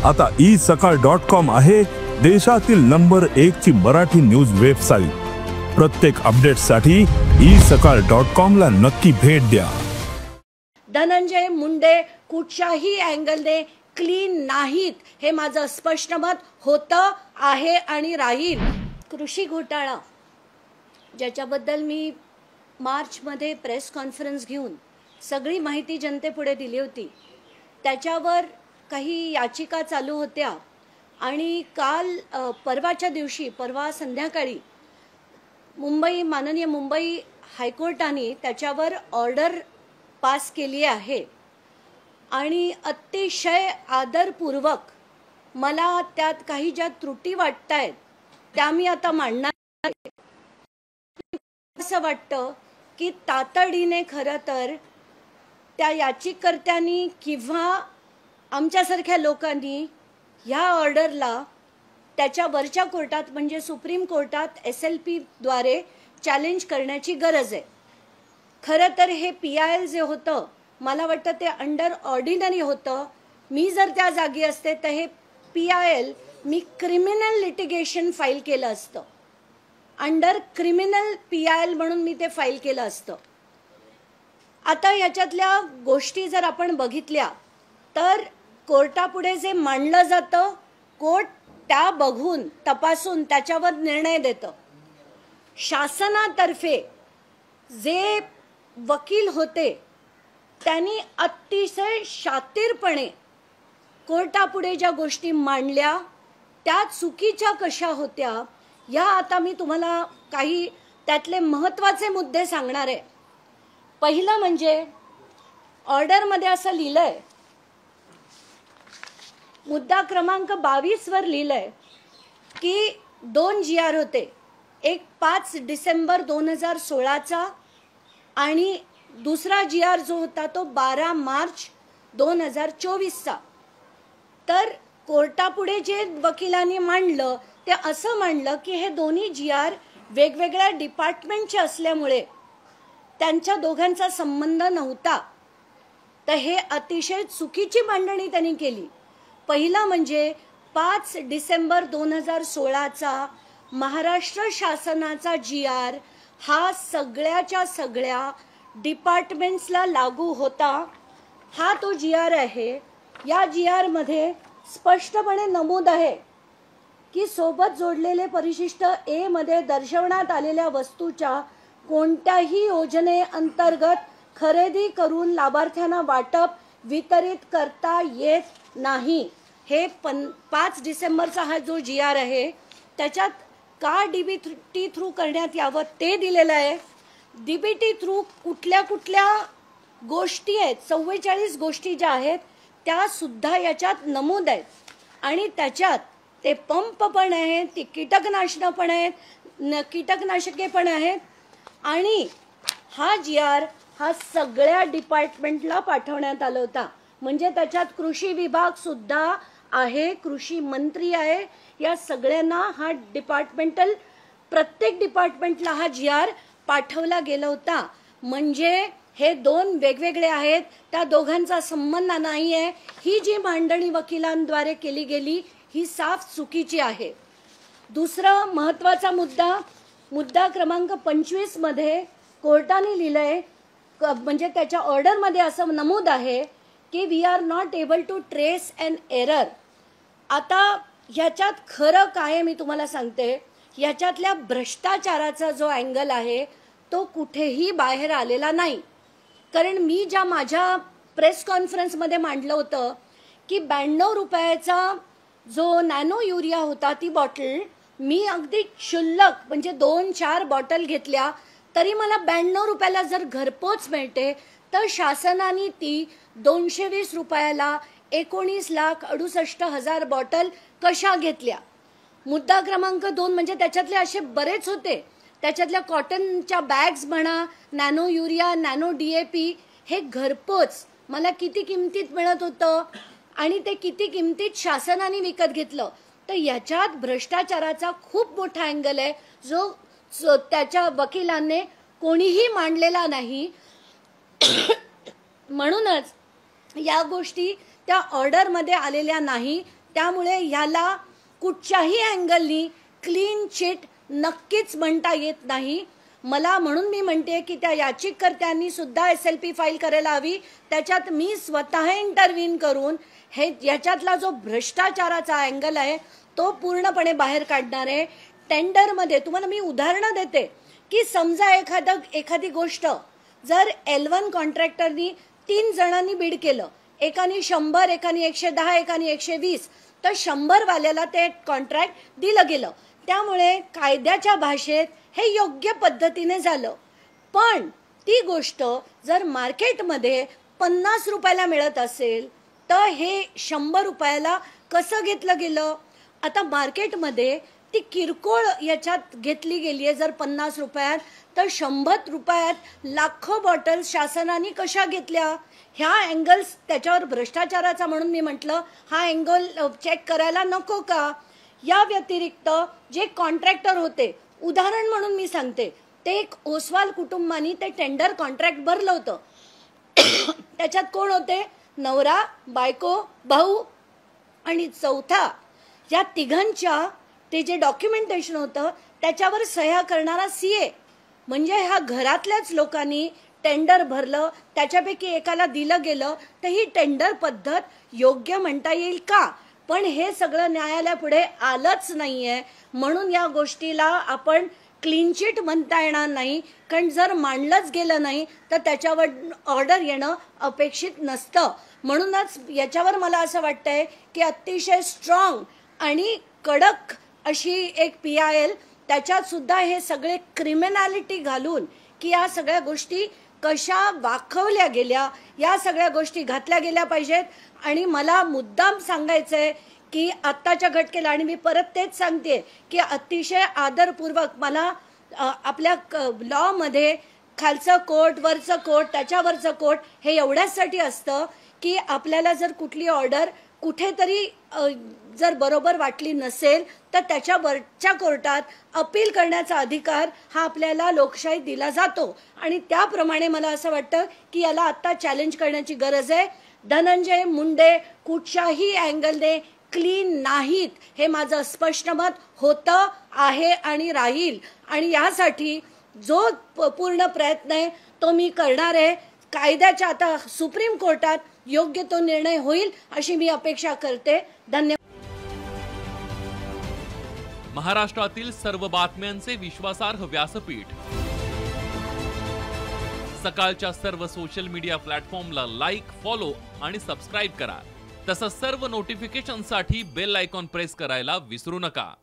आता isakal.com आहे देशातील नंबर 1 ची मराठी न्यूज वेबसाईट। प्रत्येक अपडेटसाठी isakal.com ला नक्की भेट द्या। धनंजय मुंडे कुठच्याही अँगलने क्लीन नाहीत हे माझं स्पष्ट मत होतं आहे आणि राहील। कृषी घोटाळा ज्याच्याबद्दल मी मार्चमध्ये प्रेस कॉन्फरन्स घेऊन सगळी माहिती जनतेपुढे दिली होती, त्याच्यावर काही याचिका चालू होत्या आणि काल परवाच्या दिवशी परवा संध्याकाळी माननीय मुंबई हायकोर्टाने त्याच्यावर ऑर्डर पास केली आहे आणि अतिशय आदरपूर्वक मला त्यात काही ज्या त्रुटी वाटतायत त्या मी आता मांडणार आहे। असं वाटतं की तातडीने खरं तर त्या याचिकाकर्त्यांनी किंवा आमच्यासारख्या लोकांनी ह्या ऑर्डरला त्याच्या वरच्या कोर्टात म्हणजे सुप्रीम कोर्टात SLP द्वारे चॅलेंज करण्याची गरज आहे। खरं तर हे PIL जे होतं मला वाटतं ते अंडर ऑर्डिनरी होतं। मी जर त्या जागी असते तर हे PIL मी क्रिमिनल लिटिगेशन फाईल केलं असतं, अंडर क्रिमिनल PIL म्हणून मी ते फाईल केलं असतं। आता याच्यातल्या गोष्टी जर आपण बघितल्या तर कोर्टापुढे जे मांडलं जातं कोर्ट त्या बघून तपासून त्याच्यावर निर्णय देतं। शासनातर्फे जे वकील होते त्यांनी अतिशय शातीरपणे कोर्टापुढे ज्या गोष्टी मांडल्या त्या चुकीच्या कशा होत्या या आता मी तुम्हाला काही त्यातले महत्त्वाचे मुद्दे सांगणार आहे। पहिलं म्हणजे ऑर्डरमध्ये असं लिहिलंय, मुद्दा क्रमांक 22 वर लिहिलंय की 2 GR होते, एक 5 डिसेंबर 2016चा आणि दुसरा GR जो होता तो 12 मार्च 2024चा। तर कोर्टापुढे जे वकिलांनी मांडलं ते असं मांडलं की हे दोन्ही GR वेगवेगळ्या डिपार्टमेंटचे असल्यामुळे त्यांच्या दोघांचा संबंध नव्हता। तर हे अतिशय चुकीची मांडणी त्यांनी केली। पहिला म्हणजे 5 डिसेंबर 2016चा महाराष्ट्र शासनाचा GR हा सगळ्याच्या सगळ्या डिपार्टमेंट्सला लागू होता। हा तो GR आहे। या GR मध्ये स्पष्टपणे नमूद आहे की सोबत जोडलेले परिशिष्ट A मध्ये दर्शवण्यात आलेल्या वस्तूच्या कोणत्याही योजनेअंतर्गत खरेदी करून लाभार्थ्यांना वाटप वितरित करता येत नाही। हे 5 डिसेंबरचा हा जो GR आहे त्याच्यात का DBT थ्रू करण्यात यावं ते दिलेलं आहे। DBT थ्रू कुठल्या कुठल्या गोष्टी आहेत, 44 गोष्टी ज्या आहेत त्या सुद्धा याच्यात नमूद आहेत आणि त्याच्यात ते पंप पण आहेत, ती कीटकनाशक पण आहेत, कीटकनाशके पण आहेत आणि हा GR हा सगळ्या डिपार्टमेंटला पाठवण्यात आला होता। म्हणजे त्याच्यात कृषी विभाग सुद्धा आहे, कृषी मंत्री आहे, या सगळ्यांना हा डिपार्टमेंटल प्रत्येक डिपार्टमेंटला हा GR पाठवला गेला होता। म्हणजे हे दोन वेगवेगळे आहेत, त्या दोघांचा संबंध नाही आहे। ही जी मांडणी वकिलांद्वारे केली गेली ही साफ चुकीची आहे। दुसरा महत्त्वाचा मुद्दा क्रमांक 25 मध्ये कोर्टाने लिहिलंय म्हणजे त्याच्या ऑर्डर मध्ये असं नमूद आहे की we are not able to trace an error. आता ह्याच्यात खरं काय मी तुम्हाला सांगते, ह्याच्यातल्या भ्रष्टाचाराचा जो अँगल आहे तो कुठेही बाहेर आलेला नाही। कारण मी ज्या माझ्या प्रेस कॉन्फरन्स मध्ये मांडलं होतं की 92 रुपयाचा जो नॅनो युरिया होता ती बॉटल मी अगदी क्षुल्लक म्हणजे 2-4 बॉटल घेतल्या तरी मला 92 रुपयाला जर घरपोच मिळते तर शासनाने ती 220 रुपयाला 19,68,000 बॉटल कशा घेतल्या। मुद्दा क्रमांक 2 म्हणजे त्याच्यातले असे बरेच होते, त्याच्यातल्या कॉटनच्या बॅग्स म्हणा, नॅनो युरिया, नॅनो DAP हे घरपोच मला किती किमतीत मिळत होतं आणि ते किती किमतीत शासनाने विकत घेतलं। तर याच्यात भ्रष्टाचाराचा खूप मोठा अँगल आहे जो त्याच्या वकिलांनी कोणीही मांडलेला नाही। म्हणूनच या गोष्टी त्या ऑर्डर मध्ये आलेल्या नाही, त्यामुळे ह्याला कुठच्याही अँगलनी क्लीन चिट नक्कीच म्हणता येत नाही. मला म्हणून मी म्हणते की त्या याचिकाकर्त्यांनी सुद्धा SLP फाईल करायला हवी. त्याच्यात मी स्वतः इंटरव्हीन करून याच्यातला जो भ्रष्टाचाराचा अँगल आहे तो पूर्णपणे बाहेर काढणार आहे. टेंडरमध्ये तुम्हाला मी उदाहरणं देते की समजा एखादी गोष्ट जर L1 कॉन्ट्रॅक्टरनी 3 जणांनी बीड केलं, एकानी 100, एकानी 110, एकानी 120, तर 100 वाल्याला ते कॉन्ट्रॅक्ट दिलं गेलं. त्यामुळे कायद्याच्या भाषेत हे योग्य पद्धतीने झालं. पण ती गोष्ट जर मार्केटमध्ये 50 रुपयाला मिळत असेल तर हे 100 रुपयाला कसं घेतलं गेलं? आता मार्केटमध्ये ती किरकोळ याच्यात घेतली गेली आहे जर 50 रुपयात, तर 100 रुपयात लाखो बॉटल्स शासनाने कशा घेतल्या? ह्या अँगल्स त्याच्यावर भ्रष्टाचाराचा म्हणून मी म्हटलं हा अँगल चेक करायला नको का? या व्यतिरिक्त जे कॉन्ट्रॅक्टर होते, उदाहरण म्हणून मी सांगते, ते एक ओसवाल कुटुंबानी ते टेंडर कॉन्ट्रॅक्ट भरलं होतं. त्याच्यात कोण होते? नवरा, बायको, भाऊ आणि चौथा, या तिघांच्या ते जे डॉक्युमेंटेशन होतं त्याच्यावर सह्या करणारा CA. म्हणजे ह्या घरातल्याच लोकांनी टेंडर भरलं, त्याच्यापैकी एकाला दिलं गेलं, तर ही टेंडर पद्धत योग्य म्हणता येईल का? पण हे सगळं न्यायालयापुढे आलंच नाहीये. म्हणून या गोष्टीला आपण क्लीन चिट म्हणता येणार नाही, कारण जर मांडलंच गेलं नाही तर त्याच्यावर ऑर्डर येणं अपेक्षित नसतं. म्हणूनच याच्यावर मला असं वाटतंय की अतिशय स्ट्रॉंग आणि कडक अशी एक PIL, त्याच्यात सुद्धा हे सगळे क्रिमिनॅलिटी घालून की या सगळ्या गोष्टी कशा वाखवल्या गेल्या, या सगळ्या गोष्टी घातल्या गेल्या पाहिजेत. आणि मला मुद्दाम सांगायचंय की आत्ताच्या घटनेला, आणि मी परत तेच सांगते की अतिशय आदरपूर्वक मला आपल्या लॉमध्ये खालचं कोर्ट, वरचं कोर्ट, त्याच्यावरचं कोर्ट हे एवढ्यासाठी असतं की आपल्याला जर कुठली ऑर्डर कुठेतरी जर बरोबर वाटली नसेल तर त्याच्या वरच्या कोर्टात अपील करण्याचा अधिकार हा आपल्याला लोकशाहीत दिला जातो. आणि त्याप्रमाणे मला असं वाटतं की याला आता चॅलेंज करण्याची गरज आहे. धनंजय मुंडे कुठच्याही अँगलने क्लीन नाहीत, हे माझं स्पष्ट मत होतं, आहे आणि राहील. आणि यासाठी जो पूर्ण प्रयत्न आहे तो मी करणार आहे. कायद्याच्या आता सुप्रीम कोर्टात योग्य तो निर्णय होईल अशी मी अपेक्षा करते. धन्यवाद. महाराष्ट्रातील सर्व बातम्यांचे विश्वासार्ह व्यासपीठ. सकाळच्या सर्व सोशल मीडिया प्लॅटफॉर्मला लाईक, फॉलो आणि सबस्क्राईब करा. तसंच सर्व नोटिफिकेशनसाठी बेल आयकॉन प्रेस करायला विसरू नका.